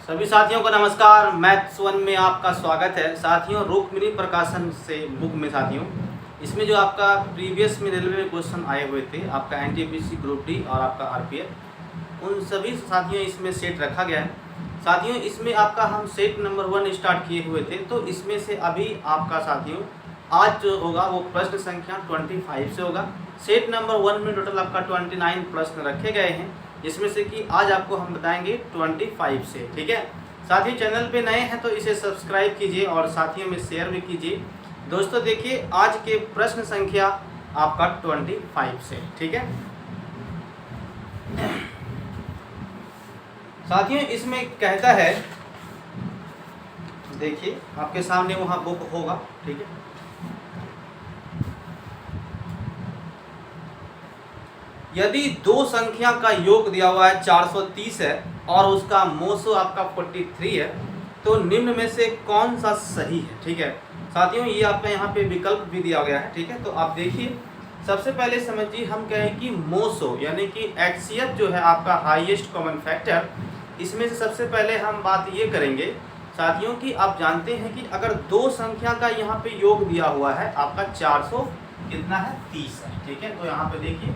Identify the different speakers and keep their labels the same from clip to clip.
Speaker 1: सभी साथियों को नमस्कार। मैथ्स वन में आपका स्वागत है। साथियों, रुक्मिणी प्रकाशन से बुक में साथियों इसमें जो आपका प्रीवियस में रेलवे में क्वेश्चन आए हुए थे, आपका एनटीपीसी ग्रुप डी और आपका आरपीएफ, उन सभी साथियों इसमें सेट रखा गया है। साथियों, इसमें आपका हम सेट नंबर 1 स्टार्ट किए हुए थे, तो इसमें से अभी आपका साथियों आज जो होगा वो प्रश्न संख्या 25 से होगा। सेट नंबर 1 में टोटल आपका 29 प्रश्न रखे गए हैं, जिसमें से कि आज आपको हम बताएंगे 25 से। ठीक है साथियों, चैनल पे नए हैं तो इसे सब्सक्राइब कीजिए और साथियों में शेयर भी कीजिए। दोस्तों देखिए, आज के प्रश्न संख्या आपका 25 से। ठीक है साथियों, इसमें कहता है, देखिए आपके सामने वहाँ बुक होगा। ठीक है, यदि दो संख्या का योग दिया हुआ है 430 है और उसका मोसो आपका 43 है, तो निम्न में से कौन सा सही है। ठीक है साथियों, ये आपका यहाँ पे विकल्प भी दिया गया है। ठीक है, तो आप देखिए, सबसे पहले समझिए, हम कहें कि मोसो यानी कि HCF जो है आपका हाईएस्ट कॉमन फैक्टर, इसमें से सबसे पहले हम बात ये करेंगे साथियों कि आप जानते हैं कि अगर दो संख्या का यहाँ पे योग दिया हुआ है आपका 400 कितना है 30 है। ठीक है, तो यहाँ पे देखिए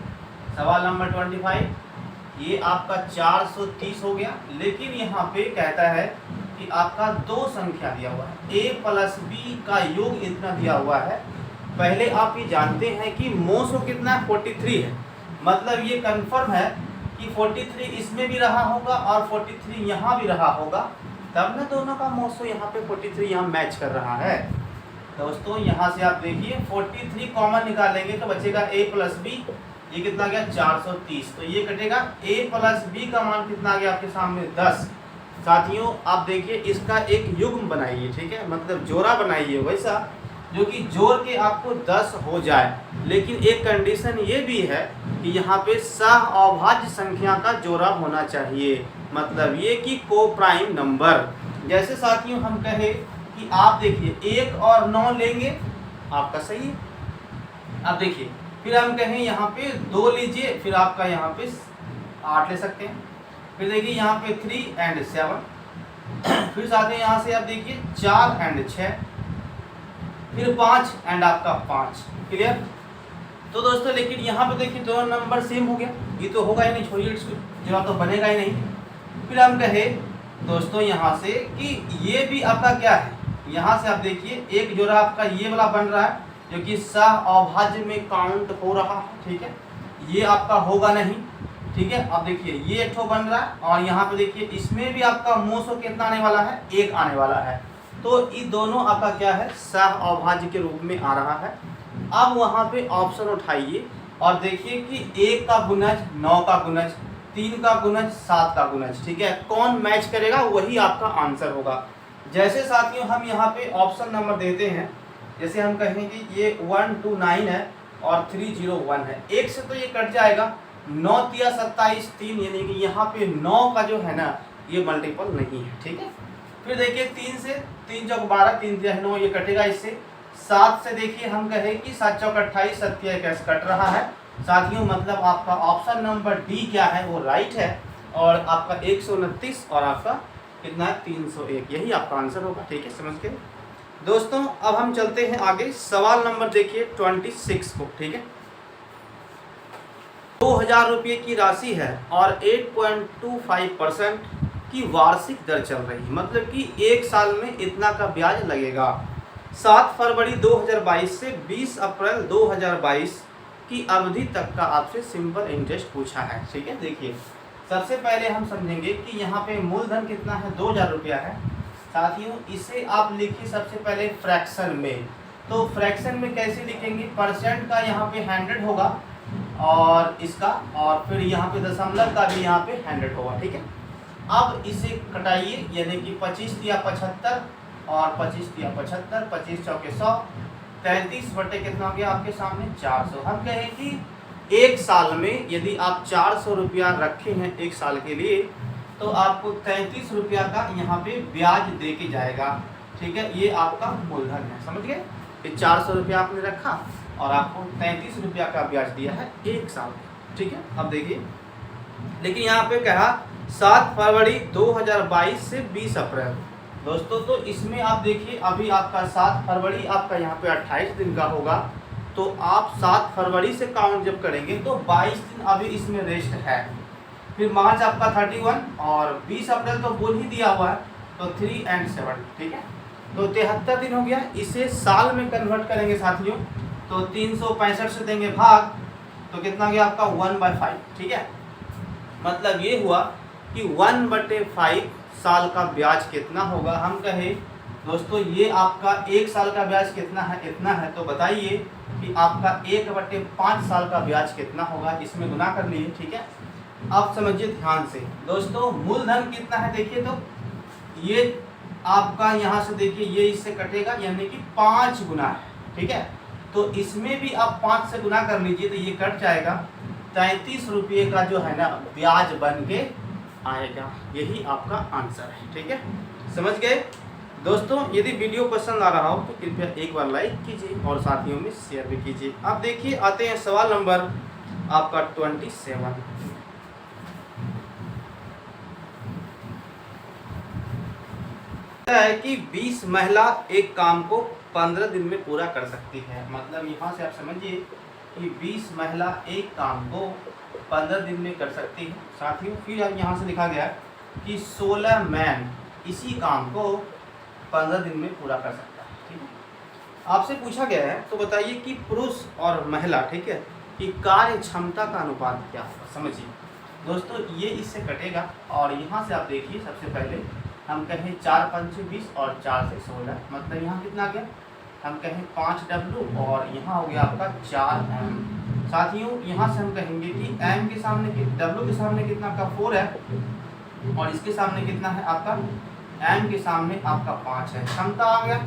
Speaker 1: सवाल नंबर 25, ये आपका 430 हो गया, लेकिन यहाँ पे कहता है कि आपका दो संख्या दिया हुआ है, a प्लस b का योग इतना दिया हुआ है। पहले आप ये जानते हैं कि मोसो कितना है 43 है, मतलब ये कंफर्म है कि 43 इसमें भी रहा होगा और 43 यहाँ भी रहा होगा, तब ना दोनों का मोसो यहाँ पे 43 यहाँ मैच कर रहा है। दोस्तों यहाँ से आप देखिए 43 कॉमन निकालेंगे तो बचेगा a प्लस b, ये कितना गया 430, तो ये कटेगा a प्लस b का मान कितना आ गया आपके सामने 10। साथियों आप देखिए, इसका एक युग्म बनाइए, ठीक है, मतलब जोड़ा बनाइए वैसा जो कि जोड़ के आपको 10 हो जाए। लेकिन एक कंडीशन ये भी है कि यहाँ पे सह अभाज्य संख्या का जोड़ा होना चाहिए, मतलब ये कि को प्राइम नंबर। जैसे साथियों हम कहे कि आप देखिए 1 और 9 लेंगे, आपका सही है। अब देखिए, फिर हम कहें यहाँ पे 2 लीजिए, फिर आपका यहाँ पे 8 ले सकते हैं। फिर देखिए यहाँ पे 3 एंड 7, फिर साथ में यहाँ से आप देखिए 4 एंड 6, फिर 5 एंड आपका 5। क्लियर? तो दोस्तों लेकिन यहाँ पे देखिए दोनों नंबर सेम हो गया, ये तो होगा ही नहीं, छोड़िए जवाब तो बनेगा ही नहीं। फिर हम कहे दोस्तों यहाँ से कि ये भी आपका क्या है, यहाँ से आप देखिए एक जोड़ा आपका ये वाला बन रहा है जो कि सह अभाज्य में काउंट हो रहा है। ठीक है, ये आपका होगा नहीं। ठीक है, अब देखिए ये एक ठो बन रहा है और यहाँ पे देखिए इसमें भी आपका मोसो कितना आने वाला है, 1 आने वाला है, तो ये दोनों आपका क्या है, सह अभाज्य के रूप में आ रहा है। अब वहाँ पे ऑप्शन उठाइए और देखिए कि 1 का गुणज 9 का गुणज, 3 का गुणज 7 का गुणज, ठीक है, कौन मैच करेगा वही आपका आंसर होगा। जैसे साथियों हम यहाँ पे ऑप्शन नंबर देते हैं, जैसे हम कहें कि ये 129 है और 301 है, 1 से तो ये कट जाएगा, 9 तिया 27 3, यानी कि यहाँ पे 9 का जो है ना ये मल्टीपल नहीं है। ठीक है, फिर देखिए 3 से 3 चौक 12, 3 तिया 9, ये कटेगा इससे। 7 से देखिए हम कहें कि 7 चौक 28, 7 तिया 21 कट रहा है। साथियों मतलब आपका ऑप्शन नंबर डी क्या है, वो राइट है, और आपका 129 और आपका कितना है 301, यही आपका आंसर होगा। ठीक है, समझ गए दोस्तों। अब हम चलते हैं आगे, सवाल नंबर देखिए 26 को। ठीक है, 2000 रुपये की राशि है और 8.25% की वार्षिक दर चल रही है, मतलब कि 1 साल में इतना का ब्याज लगेगा। 7 फरवरी 2022 से 20 अप्रैल 2022 की अवधि तक का आपसे सिंपल इंटरेस्ट पूछा है। ठीक है, देखिए सबसे पहले हम समझेंगे कि यहाँ पे मूलधन कितना है, 2000 रुपया है। साथियों इसे आप लिखिए सबसे पहले फ्रैक्शन में, तो फ्रैक्शन में कैसे लिखेंगे, परसेंट का यहाँ पे 100 होगा और इसका, और फिर यहाँ पे दशमलव का भी यहाँ पे 100 होगा। ठीक है, अब इसे कटाइए, यानी कि 25 तिया 75 और 25 तिया 75, 25 चौके 100, 33 बटे कितना हो गया आपके सामने 400। हम कहें कि 1 साल में यदि आप 400 रुपया रखे हैं 1 साल के लिए, तो आपको 33 रुपया का यहाँ पे ब्याज दे के जाएगा। ठीक है, ये आपका मूलधन है, समझ गए, ये 400 रुपया आपने रखा और आपको 33 रुपया का ब्याज दिया है 1 साल। ठीक है, अब देखिए, लेकिन यहाँ पे कहा 7 फरवरी 2022 से 20 अप्रैल। दोस्तों तो इसमें आप देखिए अभी आपका 7 फरवरी आपका यहाँ पे 28 दिन का होगा, तो आप 7 फरवरी से काउंट जब करेंगे तो 22 दिन अभी इसमें रेस्ट है। फिर मार्च आपका 31 और 20 अप्रैल तो बोल ही दिया हुआ है, तो 3 और 7 ठीक है, तो 73 दिन हो गया। इसे साल में कन्वर्ट करेंगे साथियों, तो 365 से देंगे भाग, तो कितना गया आपका 1/5 ठीक है। मतलब ये हुआ कि 1/5 साल का ब्याज कितना होगा। हम कहें दोस्तों ये आपका 1 साल का ब्याज कितना है, इतना है, तो बताइए कि आपका 1/5 साल का ब्याज कितना होगा, इसमें गुना कर लीजिए ठीक है। आप समझिए ध्यान से दोस्तों, मूलधन कितना है देखिए, तो ये आपका यहाँ से देखिए ये इससे कटेगा, यानी कि 5 गुना है ठीक है। तो इसमें भी आप 5 से गुना कर लीजिए तो ये कट जाएगा, 33 रुपये का जो है ना ब्याज बन के आएगा। यही आपका आंसर है ठीक है, समझ गए दोस्तों। यदि वीडियो पसंद आ रहा हो तो कृपया एक बार लाइक कीजिए और साथियों में शेयर भी कीजिए। अब देखिए आते हैं सवाल नंबर आपका 27। है कि 20 महिला एक काम को 15 दिन में पूरा कर सकती है। मतलब यहाँ से आप समझिए कि 20 महिला एक काम को 15 दिन में कर सकती है साथियों। फिर अब यहाँ से लिखा गया कि 16 मैन इसी काम को 15 दिन में पूरा कर सकता है ठीक है। आपसे पूछा गया है तो बताइए कि पुरुष और महिला ठीक है कि कार्य क्षमता का अनुपात क्या होगा। समझिए दोस्तों, ये इससे कटेगा और यहाँ से आप देखिए सबसे पहले हम कहें 4 5 20 और 4 से 16, मतलब यहाँ कितना आ गया, हम कहें 5W और यहाँ हो गया आपका 4M। साथियों यहाँ से हम कहेंगे कि M के सामने W के सामने कितना आपका 4 है और इसके सामने कितना है आपका, M के सामने आपका 5 है। क्षमता आ गया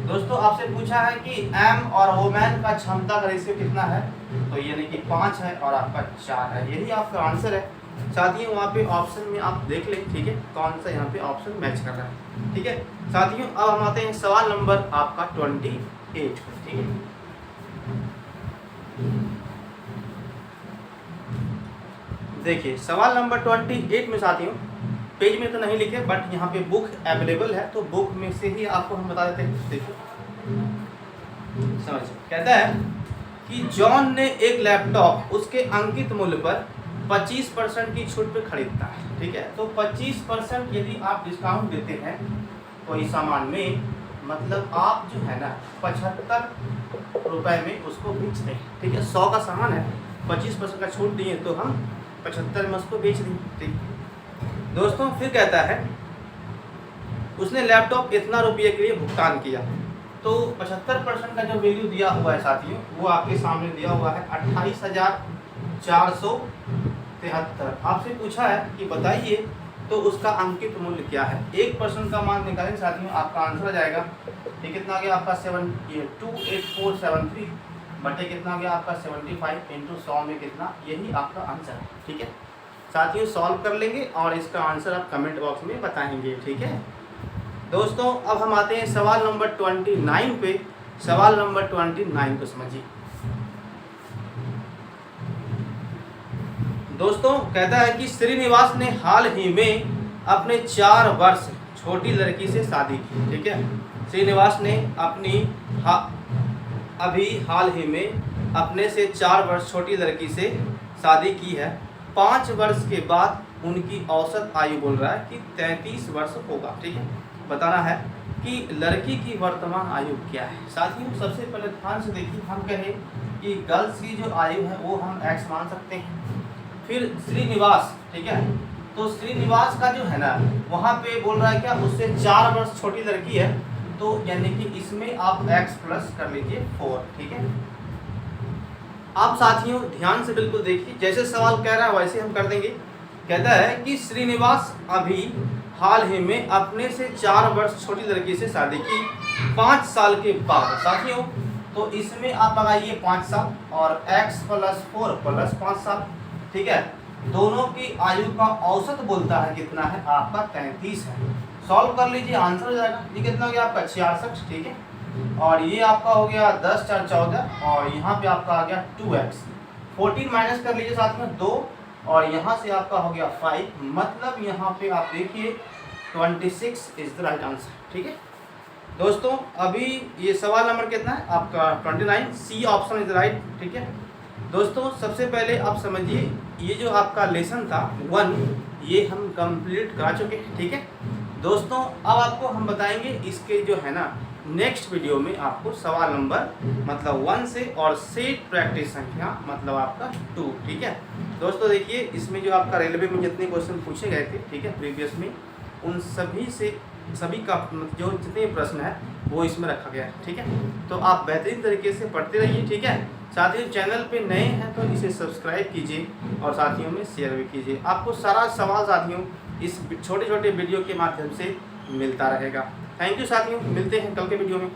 Speaker 1: दोस्तों, आपसे पूछा है कि M और वोमेन का क्षमता का रेशियो कितना है, तो यानी कि 5 है और आपका 4 है। यही आपका आंसर है साथियों। वहाँ पे ऑप्शन में आप देख लें ठीक है कौन सा यहाँ पे ऑप्शन मैच कर रहा है ठीक है साथियों। अब हम आते हैं सवाल नंबर आपका 28 पर ठीक है। देखिए सवाल नंबर 28 में साथियों, पेज में तो नहीं लिखे बट यहाँ पे बुक अवेलेबल है, तो बुक में से ही आपको हम बता देते हैं। देखिए समझ, कहता है कि जॉन ने एक लैपटॉप उसके अंकित मूल्य पर 25% की छूट पे खरीदता है ठीक है। तो 25% यदि आप डिस्काउंट देते हैं कोई सामान में, मतलब आप जो है ना 75 रुपये में उसको बेचते हैं ठीक है। 100 का सामान है, 25% का छूट दिए तो हम 75 में उसको बेच दें ठीक दोस्तों। फिर कहता है उसने लैपटॉप इतना रुपये के लिए भुगतान किया, तो 75% का जो वैल्यू दिया हुआ है साथियों वो आपके सामने दिया हुआ है 28,473। आपसे पूछा है कि बताइए तो उसका अंकित मूल्य क्या है। 1% का मान निकालें साथियों, आपका आंसर आ जाएगा ये कितना आ गया आपका 28473 बटे कितना आ गया आपका 75 इंटू 100 में कितना, यही आपका आंसर है ठीक है साथियों। सॉल्व कर लेंगे और इसका आंसर आप कमेंट बॉक्स में बताएंगे ठीक है दोस्तों। अब हम आते हैं सवाल नंबर 29 पे। सवाल नंबर 29 को समझिए दोस्तों। कहता है कि श्रीनिवास ने हाल ही में अपने 4 वर्ष छोटी लड़की से शादी की ठीक है। श्रीनिवास ने अपनी अभी हाल ही में अपने से 4 वर्ष छोटी लड़की से शादी की है। 5 वर्ष के बाद उनकी औसत आयु बोल रहा है कि 33 वर्ष होगा ठीक है। बताना है कि लड़की की वर्तमान आयु क्या है। साथियों सबसे पहले ध्यान से देखिए, हम कहें कि गर्ल्स की जो आयु है वो हम x मान सकते हैं। फिर श्रीनिवास ठीक है, तो श्रीनिवास का जो है ना वहाँ पे बोल रहा है क्या, उससे 4 वर्ष छोटी लड़की है, तो यानी कि इसमें आप x प्लस कर लीजिए 4 ठीक है। आप साथियों ध्यान से बिल्कुल देखिए, जैसे सवाल कह रहा है वैसे हम कर देंगे। कहता है कि श्रीनिवास अभी हाल ही में अपने से 4 वर्ष छोटी लड़की से शादी की 5 साल के बाद। साथियों तो इसमें आप लगाइए 5 साल और x प्लस 4 प्लस 5 साल ठीक है। दोनों की आयु का औसत बोलता है कितना है आपका 33 है। सॉल्व कर लीजिए, आंसर हो जाएगा। ये कितना हो गया आपका 66 ठीक है, और ये आपका हो गया 10 4 14 और यहाँ पे आपका आ गया 2x। 14 माइनस कर लीजिए साथ में 2 और यहाँ से आपका हो गया 5, मतलब यहाँ पे आप देखिए 26 इज द राइट आंसर। ठीक है दोस्तों, अभी ये सवाल नंबर कितना है आपका 29, सी ऑप्शन इज राइट। ठीक है दोस्तों, सबसे पहले आप समझिए ये जो आपका लेसन था 1 ये हम कंप्लीट करा चुके हैं। ठीक है दोस्तों, अब आपको हम बताएंगे इसके जो है ना नेक्स्ट वीडियो में आपको सवाल नंबर मतलब 1 से और सेट प्रैक्टिस संख्या मतलब आपका 2। ठीक है दोस्तों, देखिए इसमें जो आपका रेलवे में जितने क्वेश्चन पूछे गए थे, ठीक है प्रीवियस में, उन सभी का जो जितने प्रश्न है वो इसमें रखा गया है। ठीक है तो आप बेहतरीन तरीके से पढ़ते रहिए। ठीक है साथियों, चैनल पे नए हैं तो इसे सब्सक्राइब कीजिए और साथियों में शेयर भी कीजिए। आपको सारा सवाल साथियों इस छोटे छोटे वीडियो के माध्यम से मिलता रहेगा। थैंक यू साथियों, मिलते हैं कल के वीडियो में।